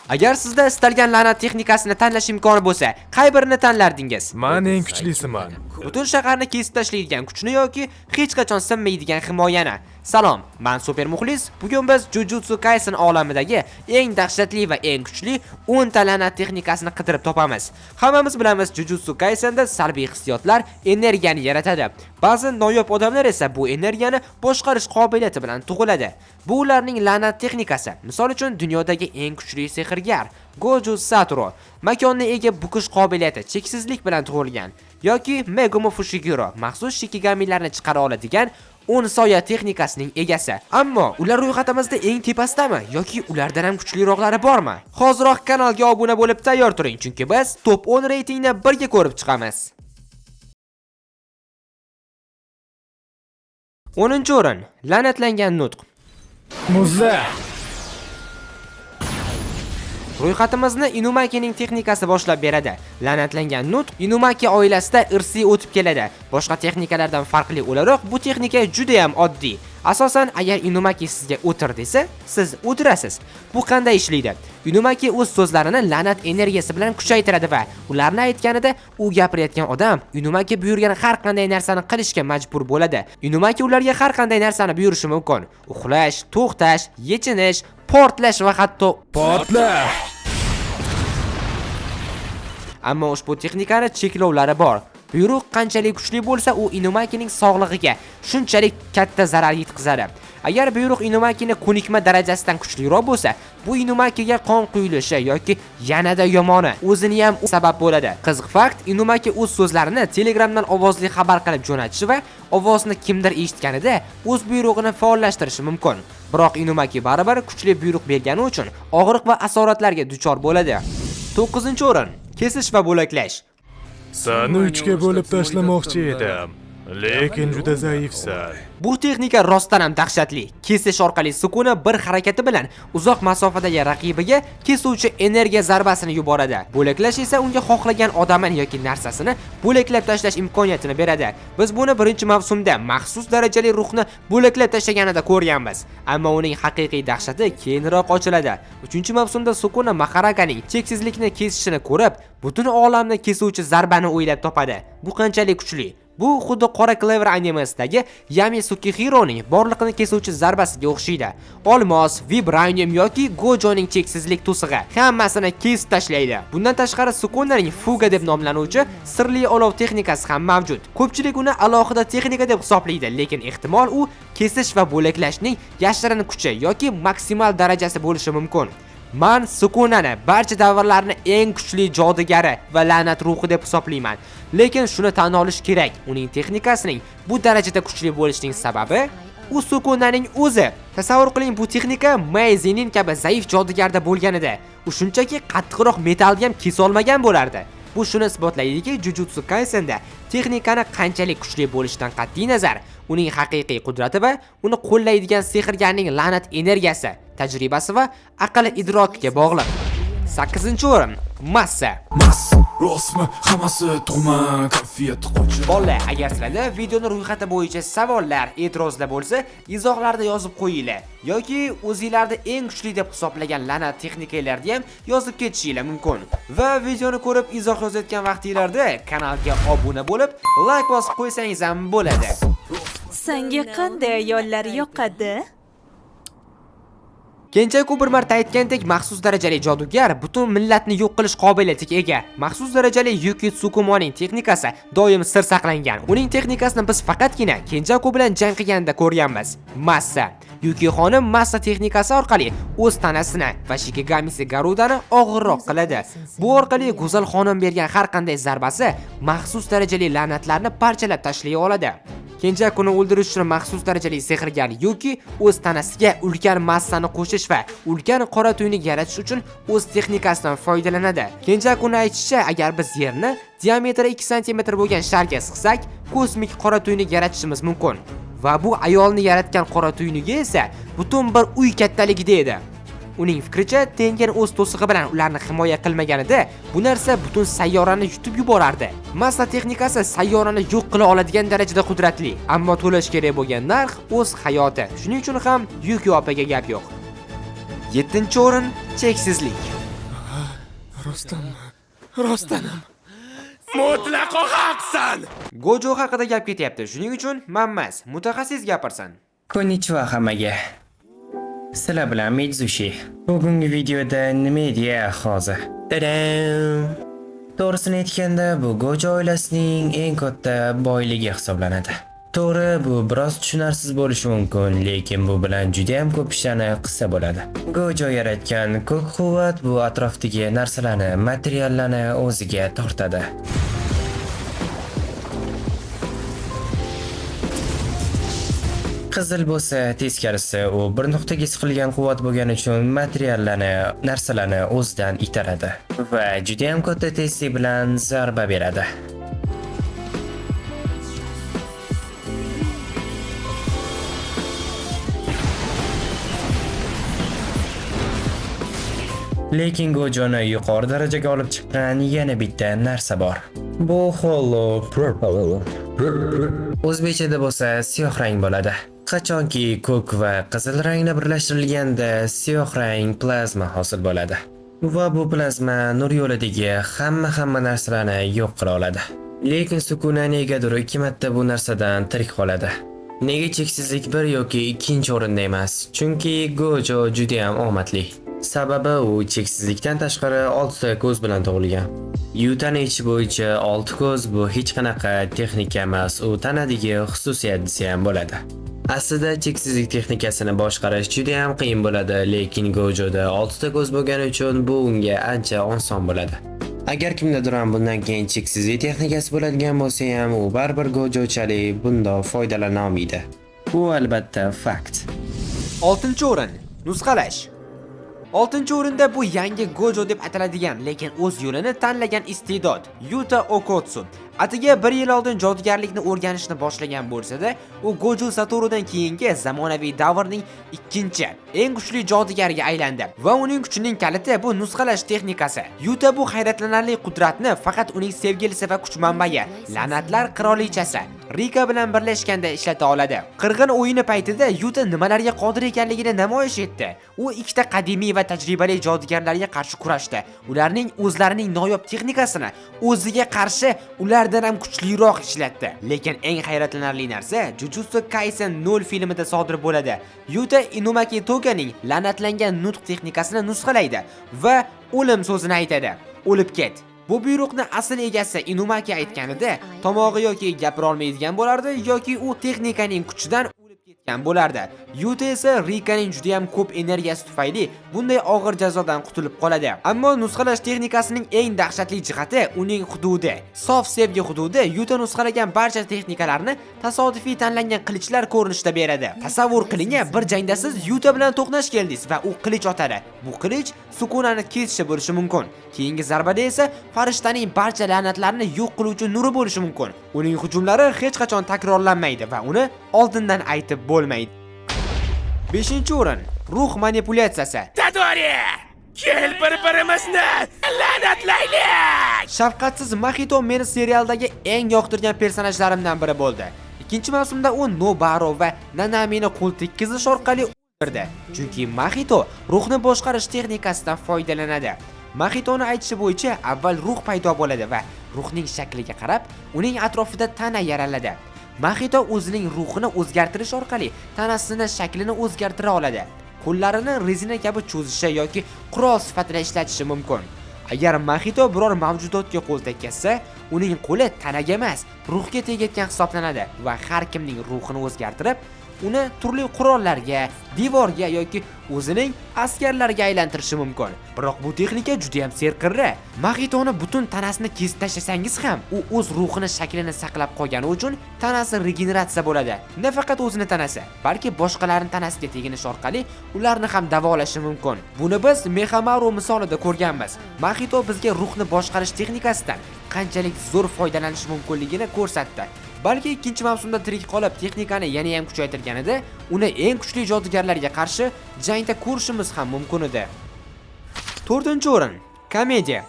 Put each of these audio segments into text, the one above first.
Agar sizda istalgan la'nat texnikasini tanlash imkoni bo'lsa, qay birini tanlardingiz? Men eng kuchlisiman. Butun shaharni kesib tashlaydigan kuchni yoki hech qachon sinmaydigan himoyani. Salom, men Super Muxlis. Bugun biz Jujutsu Kaisen olamidagi eng dahshatli va eng kuchli 10 ta la'nat texnikasini qidirib topamiz. Hammamiz bilamiz, Jujutsu Kaisenda salbiy hissiyotlar energiyani yaratadi. Ba'zi noyob odamlar esa bu energiyani boshqarish qobiliyati bilan tug'iladi. Bu ularning la'nat texnikasi. Misol uchun dunyodagi eng kuchli sehrgar Gojo Satoru makonni ega bukish qobiliyati cheksizlik bilan tug'ilgan yoki Megumi Fushiguro maxsus shikigamilarni chiqara oladigan 10 soya texnikasining egasi. Ammo ular ro'yxatimizda eng tepasidami yoki ulardan ham kuchliroqlari bormi? Hoziroq kanalga obuna bo'lib tayyor turing, chunki biz top 10 reytingni birga ko'rib chiqamiz. 10-o'rin, la'natlangan nutq. Muzla. Ro'yxatimizni Inumakining texnikasi boshlab beradi. La'natlangan nutq Inumaki oilasida irsiy o'tib keladi. Boshqa texnikalardan farqli o'laroq bu texnika juda ham oddiy. Asosan, agar Inumaki sizga o'tir desa, siz o'tirasiz. Bu qanday ishlaydi? Inumaki o'z so'zlarini la'nat energiyasi bilan kuchaytiradi va ularni aytganida u gapirayotgan odam Inumaki buyurgan har qanday narsani qilishga majbur bo'ladi. Inumaki ularga har qanday narsani buyurishi mumkin. Uxlash, to'xtash, yechinish, portlash va hatto Portlash. Ammo ushbu texnikani cheklovlari bor. Buyruq qanchalik kuchli bo'lsa, u Inumakining sog'lig'iga shunchalik katta zarar yetkazadi. Agar buyruq Inumakini ko'nikma darajasidan kuchliroq bo'lsa, bu Inumakiga qon quyilishi yoki yanada yomoni o'zini ham sabab bo'ladi. Qiziq fakt, Inumaki o'z so'zlarini Telegramdan ovozli xabar qilib jo'natishi va ovozni kimdir eshitganida o'z buyrug'ini faollashtirishi mumkin. Biroq Inumaki baribir kuchli buyruq bergani uchun og'riq va asoratlarga duchor bo'ladi. 9-o'rin, kesish va bo'laklash. Seni 3 ga bo'lib tashlamoqchi edim, lekin juda zaifsan. Bu texnika rostdan ham dahshatli. Kesish orqali Sukuna bir harakati bilan uzoq masofadagi raqibiga kesuvchi energiya zarbasini yuboradi. Bo'laklash esa unga xohlagan odamini yoki narsasini bo'laklab tashlash imkoniyatini beradi. Biz buni birinchi mavsumda maxsus darajali ruhni bo'laklab tashlaganida ko'rganmiz. Ammo uning haqiqiy dahshati keyinroq ochiladi. 3-mavsumda Sukuna Maharaganing cheksizlikni kesishini ko'rib, butun olamni kesuvchi zarbani o'ylab topadi. Bu qanchalik kuchli? Bu xuddi Qora Clever animesidagi Yami Sukihironing borliqni kesuvchi zarbasiga o'xshaydi. Olmos, vibranium yoki Gojoning cheksizlik to'sig'i hammasini kesib tashlaydi. Bundan tashqari Sukunaning fuga deb nomlanuvchi sirli olov texnikasi ham mavjud. Ko'pchilik uni alohida texnika deb hisoblaydi, lekin ehtimol u kesish va bo'laklashning yashirin kuchi yoki maksimal darajasi bo'lishi mumkin. Men Sukunani barcha davrlarning eng kuchli jodigari va la'nat ruhi deb hisoblayman. Lekin shuni tan olish kerak, uning texnikasining bu darajada kuchli bo'lishining sababi u Sukunaning o'zi. Tasavvur qiling, bu texnika Meizinin kabi zaif jodigarda bo'lganida, u shunchaki qattiqroq metallga ham kesa olmagan bo'lardi. Bu shuni isbotlaydiki, Jujutsu Kaisenda texnikani qanchalik kuchli bo'lishidan qat'iy nazar, uning haqiqiy qudrati va uni qo'llaydigan sehrgarning la'nat energiyasi, tajribasi va aql idrokiga bog'liq. 8-o'rin, massa. Rostmi? Hammasi tuman, kayfiyat qo'chib. Bolalar, agar sizlarda videoni ro'yxati bo'yicha savollar, e'tirozlar bo'lsa, izohlarda yozib qo'yinglar yoki o'zingizlarda eng kuchli deb hisoblagan la'nat texnikalarni ham yozib ketishinglar mumkin. Va videoni ko'rib izoh yozayotgan vaqtingizda kanalga obuna bo'lib, like bosib qo'ysangiz ham bo'ladi. Senga qanday ayollar yoqadi? Kenjaku bir marta aytgandek, maxsus darajali jodugar butun millatni yo'q qilish qobiliyatiga ega. Maxsus darajali Yuki Tsukumoning texnikasi doim sir saqlangan. Uning texnikasini biz faqatgina Kenjaku bilan jang qilganda ko'rganmiz. Massa. Yuki xonim massa texnikasi orqali o'z tanasini va Shikigamisi Garudani og'irroq qiladi. Bu orqali go'zal xonim bergan har qanday zarbasi maxsus darajali la'natlarni parchalab tashlay oladi. Kenjakuni o'ldirish uchun maxsus darajali sehrgar Yuki o'z tanasiga ulkan massani qo'shish va ulkan qora tuynuk yaratish uchun o'z texnikasidan foydalanadi. Kenjakuni aytishicha, agar biz yerni diametri 2 sm bo'lgan sharga siqsak, kosmik qora tuynuk yaratishimiz mumkin. Va bu ayolni yaratgan qora tuynugi esa butun bir uy kattaligida edi. Uning fikricha, Tengen o'z to'sig'i bilan ularni himoya qilmaganida, bu narsa butun sayyorani yutib yuborardi. Massa texnikasi sayyorani yo'q qila oladigan darajada qudratli, ammo to'lash kerak bo'lgan narx o'z hayoti. Shuning uchun ham Yuki opaga gap yo'q. 7-o'rin cheksizlik. Rostdanam. Mutlaqo haqsan. Gojo haqida gap ketyapti. Shuning uchun manmas, mutaxassis gapirsin. Konnichiwa hammaga. Sizlar bilan Mitsushi. Bugungi videoda nima deya hozir? Tadam! To'g'risini aytganda, bu Gojo oilasining eng katta boyligi hisoblanadi. To'g'ri, bu biroz tushunarsiz bo'lishi mumkin, lekin bu bilan juda ham ko'p ishlarni qilsa bo'ladi. Gojo yaratgan ko'k quvvat bu atrofdagi narsalarni, materiallarni o'ziga tortadi. Qizil bo'lsa, teskarisi u bir nuqtaga siqilgan quvvat bo'lgani uchun materiallarni, narsalarni o'zidan itaradi va juda ham katta tezlik bilan zarba beradi. Lekin Gojoni yuqori darajaga olib chiqqan yana bitta narsa bor. Bu hollow purple. O'zbekchada bo'lsa siyoh rang bo'ladi. Qachonki ko'k va qizil rangni birlashtirilganda siyoh rang plazma hosil bo'ladi. Va bu plazma nur yo'lidagi hamma narsalarni yo'q qila oladi. Lekin Sukuna negadir 2 marta bu narsadan tirik qoladi. Nega cheksizlik bir yoki ikkinchi o'rinda emas? Chunki Gojo juda ham omadli. Sababi u cheksizlikdan tashqari 6 ta ko'z bilan tug'ilgan. Yutani ichi bo'yicha 6 ko'z bu hech qanaqa texnika emas, u tanadagi xususiyat desa ham bo'ladi. Aslida cheksizlik texnikasini boshqarish juda ham qiyin bo'ladi, lekin Gojoda 6 ta ko'z bo'lgani uchun bu unga ancha oson bo'ladi. Agar kimdadir ham bundan keyin cheksizlik texnikasi bo'ladigan bo'lsa ham, u baribir Gojochalik bundan foydalana olmaydi. Bu albatta fakt. 6-o'rin. Nusxalash. 6-o'rinda bu yangi Gojo deb ataladigan, lekin o'z yo'lini tanlagan iste'dod Yuta Okotsu. Atiga 1 yil oldin jodugarlikni o'rganishni boshlagan bo'lsa-da, u Gojo Satorudan keyingi zamonaviy davrning ikkinchi eng kuchli jodugarga aylandi va uning kuchining kaliti bu nusxalash texnikasi. Yuta bu hayratlanarli qudratni faqat uning sevgilisi va kuch manbai, la'natlar qirolichasi Rika bilan birlashganda ishlata oladi. Qirg'in o'yini paytida Yuta nimalarga qodir ekanligini namoyish etdi. U ikkita qadimiy va tajribali jodugarlarga qarshi kurashdi. Ularning o'zlarining noyob texnikasini o'ziga qarshi ulardan ham kuchliroq ishlatdi. Lekin eng hayratlanarli narsa Jujutsu Kaisen 0 filmida sodir bo'ladi. Yuta Inumaki Toganing la'natlangan nutq texnikasini nusxalaydi va o'lim so'zini aytadi. O'lib ket. Bu buyruqni asl egasi Inumaki aytganida tomog'i yoki gapira olmaydigan bo'lardi yoki u texnikaning kuchidan o'lib ketgan bo'lardi. Yuta esa Rikaning juda ham ko'p energiyasi tufayli bunday og'ir jazodan qutulib qoladi. Ammo nusxalash texnikasining eng dahshatli jihati uning hududi. Sof sevgi hududi Yuta nusxalagan barcha texnikalarni tasodifiy tanlangan qilichlar ko'rinishida beradi. Tasavvur qiling, bir jangda siz Yuta bilan to'qnash keldingiz va u qilich otadi. Bu qilich Sukunani kesishi bo'lishi mumkin. Keyingi zarbada esa farishtaning barcha la'natlarini yo'q qiluvchi nuri bo'lishi mumkin. Uning hujumlari hech qachon takrorlanmaydi va uni oldindan aytib bo'lmaydi. 5-o'rin. Ruh manipulyatsiyasi. Tadori! Kel bir-birimizni la'natlaylik! Shafqatsiz Mahito meni serialdagi eng yoqtirgan personajlarimdan biri bo'ldi. Ikkinchi mavsumda u Nobaro va Nanamini qo'l tekkizish orqali o'ldirdi. Chunki Mahito ruhni boshqarish texnikasidan foydalanadi. Mahitoning aytishi bo'yicha avval ruh paydo bo'ladi va ruhning shakliga qarab, uning atrofida tana yaraladi. Mahito o'zining ruhini o'zgartirish orqali tanasining shaklini o'zgartira oladi. Qo'llarini rezina kabi cho'zishi yoki qurol sifatida ishlatishi mumkin. Agar Mahito biror mavjudotga qo'l tekkazsa, uning qo'li tanaga emas, ruhga tegayotgan hisoblanadi va har kimning ruhini o'zgartirib, uni turli qurollarga, devorga yoki o'zining askarlariga aylantirishi mumkin. Biroq bu texnika juda ham serqirra. Mahitoni butun tanasini kesib tashlasangiz ham, u o'z ruhini shaklini saqlab qolgani uchun tanasi regeneratsiya bo'ladi. Nafaqat o'zini tanasi, balki boshqalarning tanasiga teginish orqali ularni ham davolashi mumkin. Buni biz Mehamaru misolida ko'rganmiz. Mahito bizga ruhni boshqarish texnikasidan qanchalik zo'r foydalanish mumkinligini ko'rsatdi. Balki ikkinchi mavsumda tirik qolib texnikani yana ham kuchaytirganida uni eng kuchli jodugarlarga qarshi jangda ko'rishimiz ham mumkin edi. 4-o'rin. Komediya.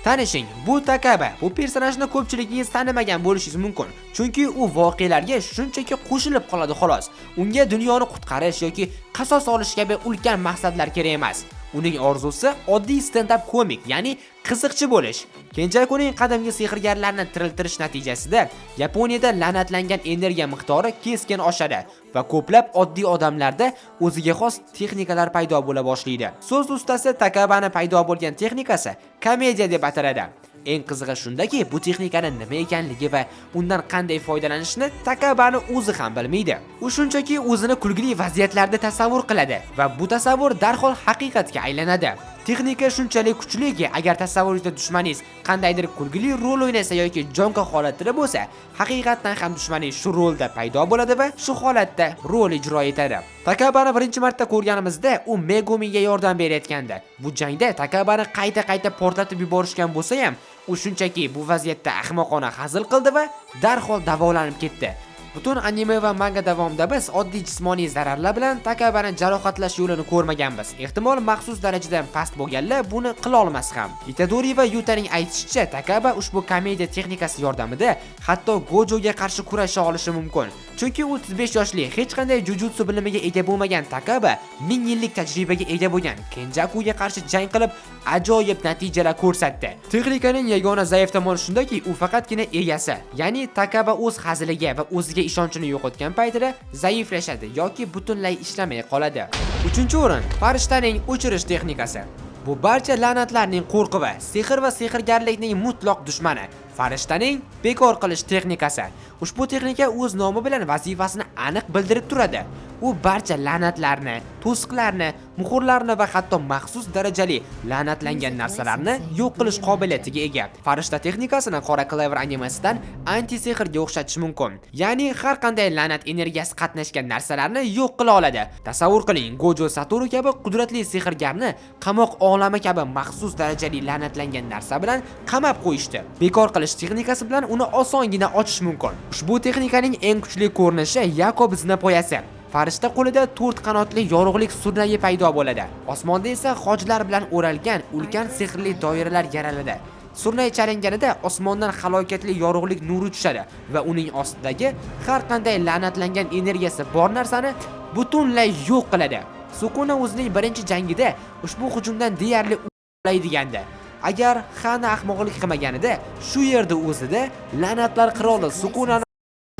Tanishing, bu Takaba. Bu personajni ko'pchiligingiz tanimagan bo'lishingiz mumkin, chunki u voqealarga shunchaki qo'shilib qoladi xolos. Unga dunyoni qutqarish yoki qasos olish kabi ulkan maqsadlar kerak emas. Uning orzusi oddiy stand-up komik, ya'ni qiziqchi bo'lish. Kenjakuning qadimgi sehrgarlarni tiriltirish natijasida Yaponiyada la'natlangan energiya miqdori keskin oshadi va ko'plab oddiy odamlarda o'ziga xos texnikalar paydo bo'la boshlaydi. So'z ustasi Takabani paydo bo'lgan texnikasi komediya deb ataladi. Eng qizig'i shundaki, bu texnikaning nima ekanligi va undan qanday foydalanishni Takabani o'zi ham bilmaydi. U shunchaki o'zini kulgili vaziyatlarda tasavvur qiladi va bu tasavvur darhol haqiqatga aylanadi. Texnika shunchalik kuchliki, agar tasavvurida dushmaningiz qandaydir kulgili rol o'ynasa yoki jonqa holatida bo'lsa, haqiqatan ham dushmaningiz shu rolda paydo bo'ladi va shu holatda rol ijro etadi. Takabani birinchi marta ko'rganimizda u Megumiga yordam berayotgandi. Bu jangda Takabani qayta portlatib yuborishgan bo'lsa ham, u shunchaki bu vaziyatda ahmoqona hazil qildi va darhol davolanib ketdi. Butun anime va manga davomida biz oddiy jismoniy zararlar bilan Takabani jarohatlash yo'lini ko'rmaganmiz. Ehtimol maxsus darajadan past bo'lganlar buni qila olmas ham. Itadori va Yutaning aytishicha, Takaba ushbu komediya texnikasi yordamida hatto Gojoga qarshi kurasha olishi mumkin. Chunki u 35 yoshli, hech qanday jujutsu bilimiga ega bo'lmagan Takaba 1000 yillik tajribaga ega bo'lgan Kenjakuga qarshi jang qilib ajoyib natijalar ko'rsatdi. Texnikaning yagona zaif tomoni shundaki, u faqatgina egasi, ya'ni Takaba o'z haziliga va o'ziga ishonchini yo'qotgan paytida zaiflashadi yoki butunlay ishlamay qoladi. 3-o'rin, farishtaning o'chirish texnikasi. Bu barcha la'natlarning qo'rquvi, sehr va sehrgarlikning mutlaq dushmani. Farishtaning bekor qilish texnikasi. Ushbu texnika o'z nomi bilan vazifasini aniq bildirib turadi. U barcha la'natlarni, to'siqlarni, muhrlarni va hatto maxsus darajali la'natlangan narsalarni yo'q qilish qobiliyatiga ega. Farishta texnikasini Qora Clover animasidan anti-sehrga o'xshatish mumkin. Ya'ni har qanday la'nat energiyasi qatnashgan narsalarni yo'q qila oladi. Tasavvur qiling, Gojo Satoru kabi qudratli sehrgarni qamoq olami kabi maxsus darajali la'natlangan narsa bilan qamab qo'yishdi. Bekor qilish texnikasi bilan uni osongina ochish mumkin. Ushbu texnikaning eng kuchli ko'rinishi Yakob zinapoyasi. Farishta qo'lida 4 qanotli yorug'lik surnayi paydo bo'ladi. Osmonda esa hojlar bilan o'ralgan ulkan sehrli doiralar yaraladi. Surnay chalinganida osmondan halokatli yorug'lik nuri tushadi va uning ostidagi har qanday la'natlangan energiyasi bor narsani butunlay yo'q qiladi. Sukuna o'zining birinchi jangida ushbu hujumdan deyarli ulaydigandi. Agar Hana ahmoqlik qilmaganida, shu yerda o'zida la'natlar qiroli Sukuna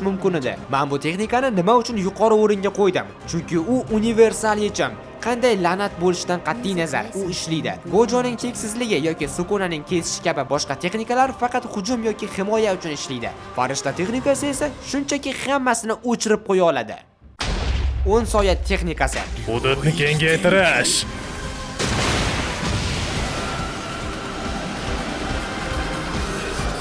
mumkin edi. Men bu texnikani nima uchun yuqori o'ringa qo'ydim? Chunki u universal yechim. Qanday la'nat bo'lishidan qat'iy nazar u ishlaydi. Gojoning cheksizligi yoki Sukunaning kesishi kabi boshqa texnikalar faqat hujum yoki himoya uchun ishlaydi. Farishta texnikasi esa shunchaki hammasini o'chirib qo'ya oladi. 10 soya texnikasi. Hududni kengaytirish.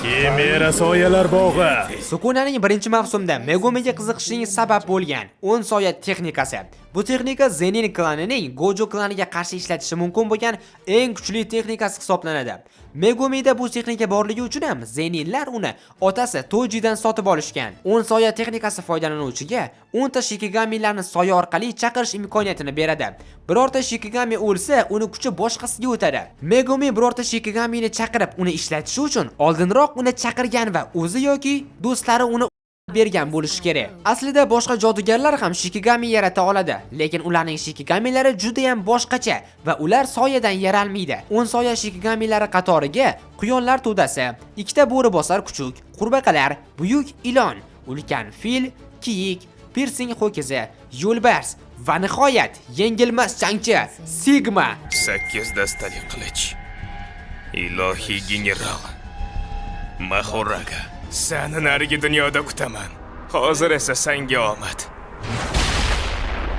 Kimera soyalar bog'i. Sukunaning birinchi mavsumda Megumiga qiziqishining sabab bo'lgan 10 soya texnikasi. Bu texnika Zenin klanining Gojo klaniga qarshi ishlatishi mumkin bo'lgan eng kuchli texnikasi hisoblanadi. Megumida bu texnika borligi uchun ham Zeninlar uni otasi Tojidan sotib olishgan. 10 soya texnikasi foydalanuvchiga 10 ta Shikigamilarni soya orqali chaqirish imkoniyatini beradi. Birorta Shikigami o'lsa, uni kuchi boshqasiga o'tadi. Megumi birorta Shikigamini chaqirib, uni ishlatishi uchun oldinroq uni chaqirgan va o'zi yoki do'stlari uni bergan bo'lishi kerak. Aslida boshqa jodugarlar ham Shikigami yarata oladi, lekin ularning Shikigamilari juda ham boshqacha va ular soyadan yaralmaydi. 10 soya Shikigamilari qatoriga quyonlar to'dasi, 2 ta bo'ri bosar kuchuk, qurbaqalar, buyuk ilon, ulkan fil, kiyik, pirsing ho'kizi, yo'lbars va nihoyat yengilmas jangchi Sigma. 8 dastali qilich. Ilohiy general. Mahoraga. Seni narigi dunyoda kutaman. Hozir esa senga omad.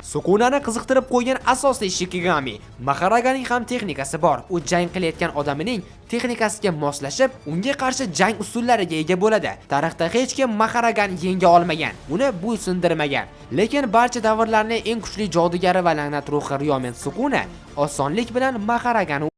Sukunani qiziqtirib qo'ygan asosiy Shikigami. Maharaganing ham texnikasi bor. U jang qilayotgan odamining texnikasiga moslashib, unga qarshi jang usullariga ega bo'ladi. Tarixda hech kim Maharagani yenga olmagan, uni bo'ysundirmagan. Lekin barcha davrlarning eng kuchli jodugari va la'nat ruhi Ryomen Sukuna osonlik bilan Maharagani.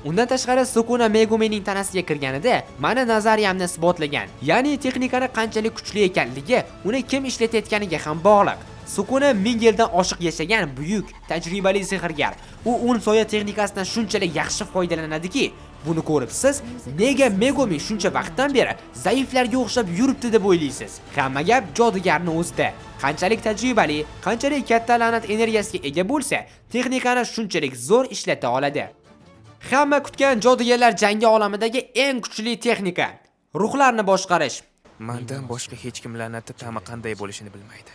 Undan tashqari Sukuna Megumining tanasiga kirganida meni nazariyamni isbotlagan. Ya'ni texnikani qanchalik kuchli ekanligi uni kim ishlatayotganiga ham bog'liq. Sukuna 1000 yildan oshiq yashagan buyuk, tajribali sehrgar. U un soya texnikasidan shunchalik yaxshi foydalanadiki, buni ko'rib siz nega Megumi shuncha vaqtdan beri zaiflarga o'xshab yuribdi deb o'ylaysiz. Hamma gap jodugarni o'zida. Qanchalik tajribali, qanchalik katta la'nat energiyasiga ega bo'lsa, texnikani shunchalik zo'r ishlata oladi. Hamma kutgan jodugarlar jangi olamidagi eng kuchli texnika ruhlarni boshqarish. Mendan boshqa hech kim la'nati ta'mi qanday bo'lishini bilmaydi.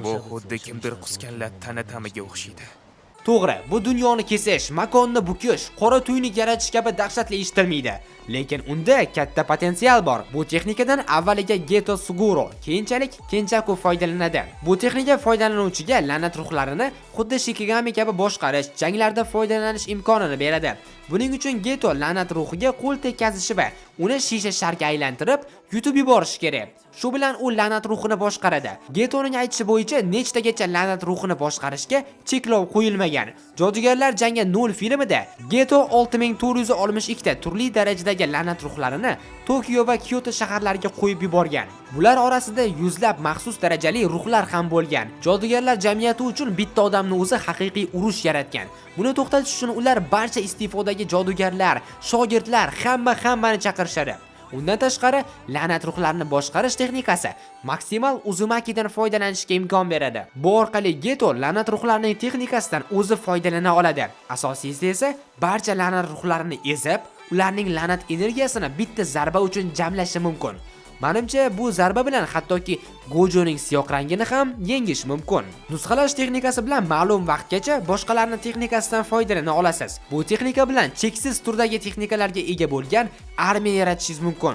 Bu xuddi kimdir qusgan lattani ta'miga o'xshaydi. To'g'ri, bu dunyoni kesish, makonni bukish, qora tuynik yaratish kabi dahshatli eshitilmaydi. Lekin unda katta potensial bor. Bu texnikadan avvaliga Geto Suguro, keyinchalik Kenjaku foydalanadi. Bu texnika foydalanuvchiga la'nat ruhlarini xuddi Shikigami kabi boshqarish, janglarda foydalanish imkonini beradi. Buning uchun Geto la'nat ruhiga qo'l tekkazishi va uni shisha sharga aylantirib, yutib yuborish kerak. Shu bilan u la'nat ruhini boshqaradi. Getoning aytishi bo'yicha nechtagacha la'nat ruhini boshqarishga cheklov qo'yilmagan. Jodugarlar jangi 0 filmida Geto 6462 ta turli darajadagi la'nat ruhlarini Tokio va Kyoto shaharlariga qo'yib yuborgan. Bular orasida yuzlab maxsus darajali ruhlar ham bo'lgan. Jodugarlar jamiyati uchun bitta odamning o'zi haqiqiy urush yaratgan. Buni to'xtatish uchun ular barcha iste'fodagi jodugarlar, shogirdlar hammani chaqirishadi. Undan tashqari, la'nat ruhlarini boshqarish texnikasi maksimal Uzumakidan foydalanishga imkon beradi. Bu orqali Geto la'nat ruhlarining texnikasidan o'zi foydalana oladi. Asosiysi esa barcha la'nat ruhlarini ezib, ularning la'nat energiyasini bitta zarba uchun jamlashi mumkin. Menimcha bu zarba bilan hattoki Gojoning siyoh rangini ham yengish mumkin. Nusxalash texnikasi bilan ma'lum vaqtgacha boshqalarning texnikasidan foydalana olasiz. Bu texnika bilan cheksiz turdagi texnikalarga ega bo'lgan armiya yaratishingiz mumkin.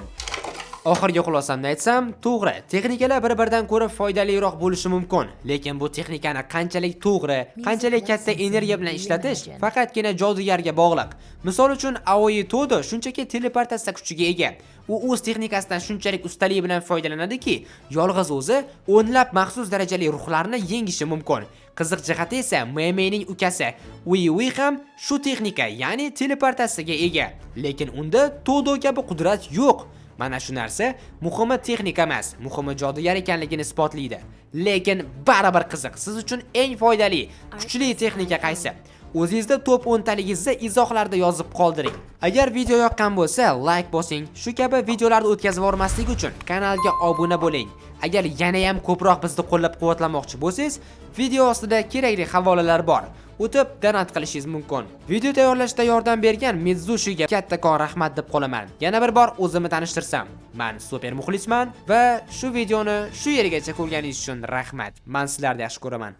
Oxirgi xulosamni aytsam, to'g'ri, texnikalar bir-biridan ko'ra foydaliroq bo'lishi mumkin, lekin bu texnikani qanchalik to'g'ri, qanchalik katta energiya bilan ishlatish faqatgina jodugarga bog'liq. Misol uchun, Aoi Todo shunchaki teleportatsiya kuchiga ega. U o'z texnikasidan shunchalik ustalik bilan foydalanadiki, yolg'iz o'zi o'nlab maxsus darajali ruhlarni yengishi mumkin. Qiziq jihati esa Memening ukasi Uiui ham shu texnika, ya'ni teleportatsiyaga ega, lekin unda Todo kabi qudrat yo'q. Mana shu narsa muhimi texnika emas, muhimi jodugar ekanligini isbotlaydi. Lekin baribir qiziq, siz uchun eng foydali, kuchli texnika qaysi? O'zingizda top 10 taligingizni izohlarda yozib qoldiring. Agar video yoqqan bo'lsa, like bosing. Shu kabi videolarni o'tkazib bormaslik uchun kanalga obuna bo'ling. Agar yana ham ko'proq bizni qo'llab-quvvatlamoqchi bo'lsangiz, video ostida kerakli havolalar bor. O'tib donat qilishingiz mumkin. Video tayyorlashda yordam bergan Mizushiga kattakon rahmat deb qolaman. Yana bir bor o'zimni tanishtirsam, men super muxlisman va shu videoni shu yergacha ko'rganingiz uchun rahmat. Men sizlarni yaxshi ko'raman.